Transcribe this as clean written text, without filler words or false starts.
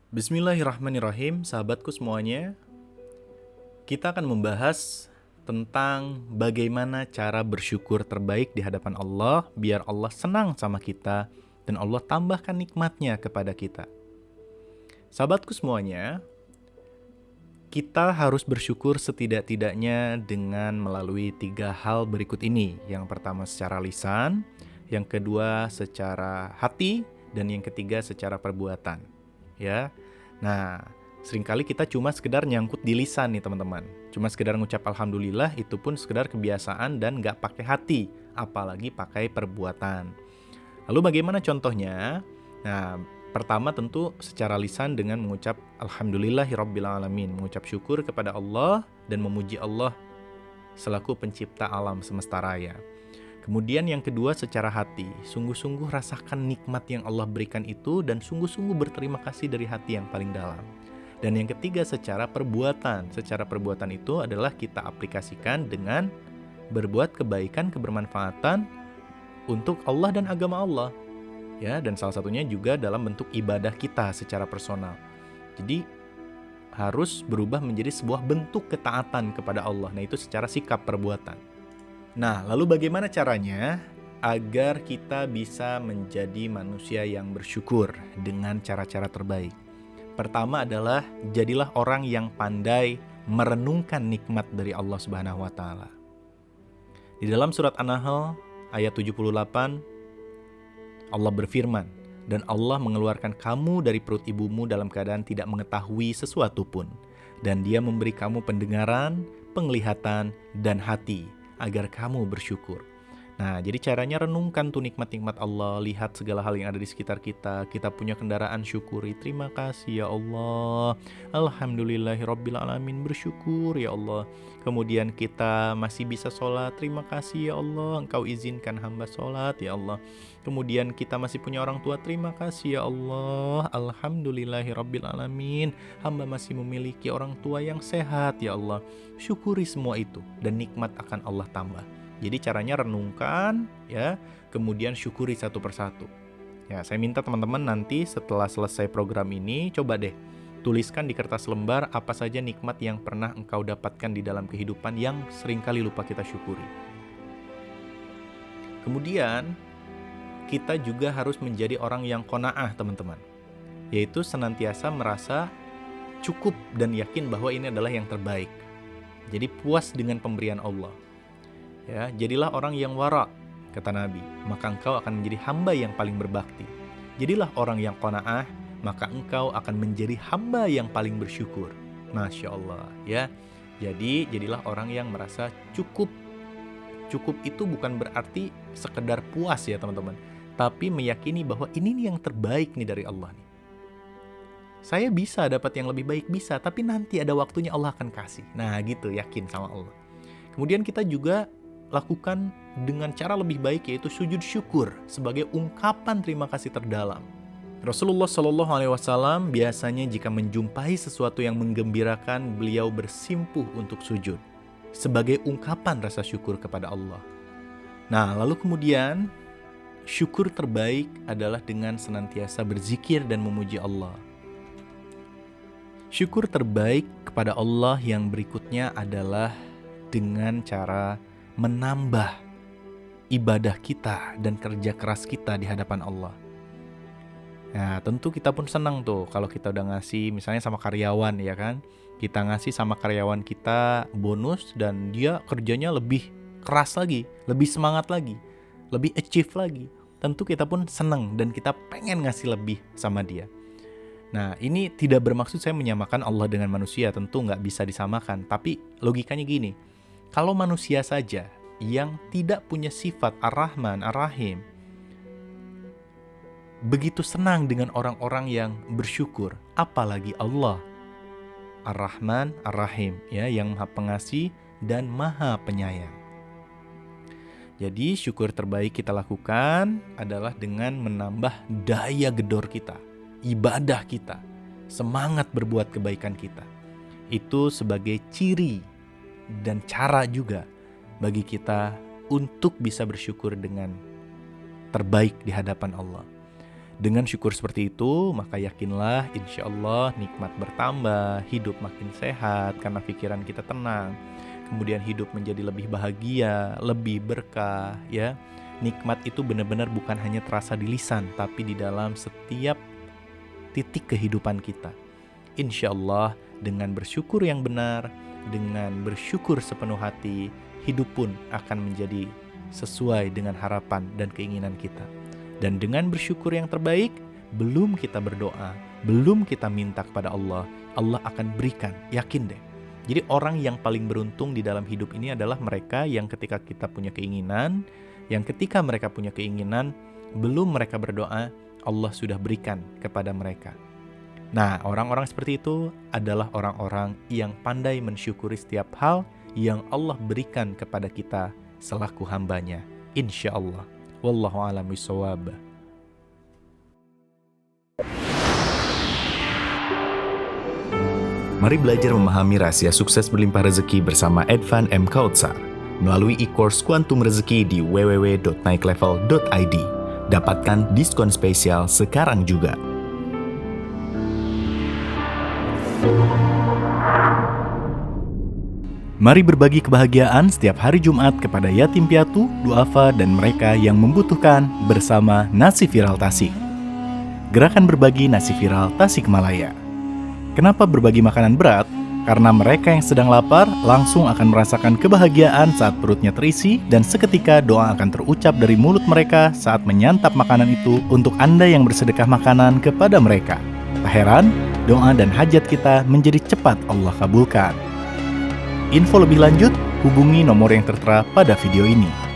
Bismillahirrahmanirrahim, sahabatku semuanya. Kita akan membahas tentang bagaimana cara bersyukur terbaik di hadapan Allah biar Allah senang sama kita dan Allah tambahkan nikmatnya kepada kita. Sahabatku semuanya, kita harus bersyukur setidak-tidaknya dengan melalui 3 hal berikut ini. Yang pertama secara lisan, yang kedua secara hati, dan yang ketiga secara perbuatan. Ya. Nah, seringkali kita cuma sekedar nyangkut di lisan nih teman-teman. Cuma sekedar ngucap alhamdulillah, itu pun sekedar kebiasaan dan nggak pakai hati, apalagi pakai perbuatan. Lalu bagaimana contohnya? Nah, pertama tentu secara lisan dengan mengucap alhamdulillahirrabbilalamin, mengucap syukur kepada Allah dan memuji Allah selaku pencipta alam semesta raya. Kemudian yang kedua secara hati, sungguh-sungguh rasakan nikmat yang Allah berikan itu dan sungguh-sungguh berterima kasih dari hati yang paling dalam. Dan yang ketiga secara perbuatan. Secara perbuatan itu adalah kita aplikasikan dengan berbuat kebaikan, kebermanfaatan untuk Allah dan agama Allah. Ya, dan salah satunya juga dalam bentuk ibadah kita secara personal. Jadi harus berubah menjadi sebuah bentuk ketaatan kepada Allah. Nah, itu secara sikap perbuatan. Nah, lalu bagaimana caranya agar kita bisa menjadi manusia yang bersyukur dengan cara-cara terbaik? Pertama adalah jadilah orang yang pandai merenungkan nikmat dari Allah Subhanahu wa taala. Di dalam surat An-Nahl ayat 78 Allah berfirman, "Dan Allah mengeluarkan kamu dari perut ibumu dalam keadaan tidak mengetahui sesuatu pun, dan Dia memberi kamu pendengaran, penglihatan, dan hati agar kamu bersyukur." Nah, jadi caranya renungkan tuh nikmat-nikmat Allah, lihat segala hal yang ada di sekitar kita. Kita punya kendaraan, syukuri. Terima kasih ya Allah. Alhamdulillahirrabbilalamin, bersyukur ya Allah. Kemudian kita masih bisa sholat, terima kasih ya Allah. Engkau izinkan hamba sholat ya Allah. Kemudian kita masih punya orang tua, terima kasih ya Allah. Alhamdulillahirrabbilalamin, hamba masih memiliki orang tua yang sehat ya Allah. Syukuri semua itu dan nikmat akan Allah tambah. Jadi caranya renungkan ya, kemudian syukuri satu persatu. Ya, saya minta teman-teman nanti setelah selesai program ini coba deh tuliskan di kertas lembar apa saja nikmat yang pernah engkau dapatkan di dalam kehidupan yang seringkali lupa kita syukuri. Kemudian kita juga harus menjadi orang yang qanaah, teman-teman. Yaitu senantiasa merasa cukup dan yakin bahwa ini adalah yang terbaik. Jadi puas dengan pemberian Allah. Ya, jadilah orang yang wara, kata Nabi, maka engkau akan menjadi hamba yang paling berbakti. Jadilah orang yang qanaah, maka engkau akan menjadi hamba yang paling bersyukur. Masya Allah, ya. Jadi, jadilah orang yang merasa cukup. Cukup itu bukan berarti sekedar puas ya teman-teman, tapi meyakini bahwa ini nih yang terbaik nih dari Allah nih. Saya bisa dapat yang lebih baik, bisa, tapi nanti ada waktunya Allah akan kasih. Nah gitu, yakin sama Allah. Kemudian kita juga lakukan dengan cara lebih baik, yaitu sujud syukur sebagai ungkapan terima kasih terdalam. Rasulullah SAW biasanya jika menjumpai sesuatu yang menggembirakan, beliau bersimpuh untuk sujud sebagai ungkapan rasa syukur kepada Allah. Nah, lalu kemudian syukur terbaik adalah dengan senantiasa berzikir dan memuji Allah. Syukur terbaik kepada Allah yang berikutnya adalah dengan cara menambah ibadah kita dan kerja keras kita di hadapan Allah. Nah, tentu kita pun senang tuh kalau kita udah ngasih misalnya sama karyawan ya kan. Kita ngasih sama karyawan kita bonus dan dia kerjanya lebih keras lagi, lebih semangat lagi, lebih achieve lagi. Tentu kita pun senang dan kita pengen ngasih lebih sama dia. Nah, ini tidak bermaksud saya menyamakan Allah dengan manusia, tentu nggak bisa disamakan. Tapi logikanya gini, kalau manusia saja yang tidak punya sifat Ar-Rahman, Ar-Rahim, begitu senang dengan orang-orang yang bersyukur, apalagi Allah Ar-Rahman, Ar-Rahim, ya, yang Maha Pengasih dan Maha Penyayang. Jadi syukur terbaik kita lakukan adalah dengan menambah daya gedor kita, ibadah kita, semangat berbuat kebaikan kita. Itu sebagai ciri dan cara juga bagi kita untuk bisa bersyukur dengan terbaik di hadapan Allah. Dengan syukur seperti itu, maka yakinlah insya Allah nikmat bertambah, hidup makin sehat karena pikiran kita tenang. Kemudian hidup menjadi lebih bahagia, lebih berkah, ya. Nikmat itu benar-benar bukan hanya terasa di lisan, tapi di dalam setiap titik kehidupan kita. Insya Allah dengan bersyukur yang benar, dengan bersyukur sepenuh hati, hidup pun akan menjadi sesuai dengan harapan dan keinginan kita. Dan dengan bersyukur yang terbaik, belum kita berdoa, belum kita minta kepada Allah, Allah akan berikan, yakin deh. Jadi orang yang paling beruntung di dalam hidup ini adalah mereka yang ketika kita punya keinginan, yang ketika mereka punya keinginan, belum mereka berdoa, Allah sudah berikan kepada mereka. Nah, orang-orang seperti itu adalah orang-orang yang pandai mensyukuri setiap hal yang Allah berikan kepada kita selaku hambanya, insya Allah. Wallahu a'lam bishawab. Mari belajar memahami rahasia sukses berlimpah rezeki bersama Advan M. Kautsar melalui e-course Kuantum Rezeki di www.naiklevel.id. Dapatkan diskon spesial sekarang juga. Mari berbagi kebahagiaan setiap hari Jumat kepada yatim piatu, duafa, dan mereka yang membutuhkan bersama Nasi Viral Tasik. Gerakan berbagi nasi viral Tasikmalaya. Kenapa berbagi makanan berat? Karena mereka yang sedang lapar langsung akan merasakan kebahagiaan saat perutnya terisi dan seketika doa akan terucap dari mulut mereka saat menyantap makanan itu untuk Anda yang bersedekah makanan kepada mereka. Tak heran, doa dan hajat kita menjadi cepat Allah kabulkan. Info lebih lanjut, hubungi nomor yang tertera pada video ini.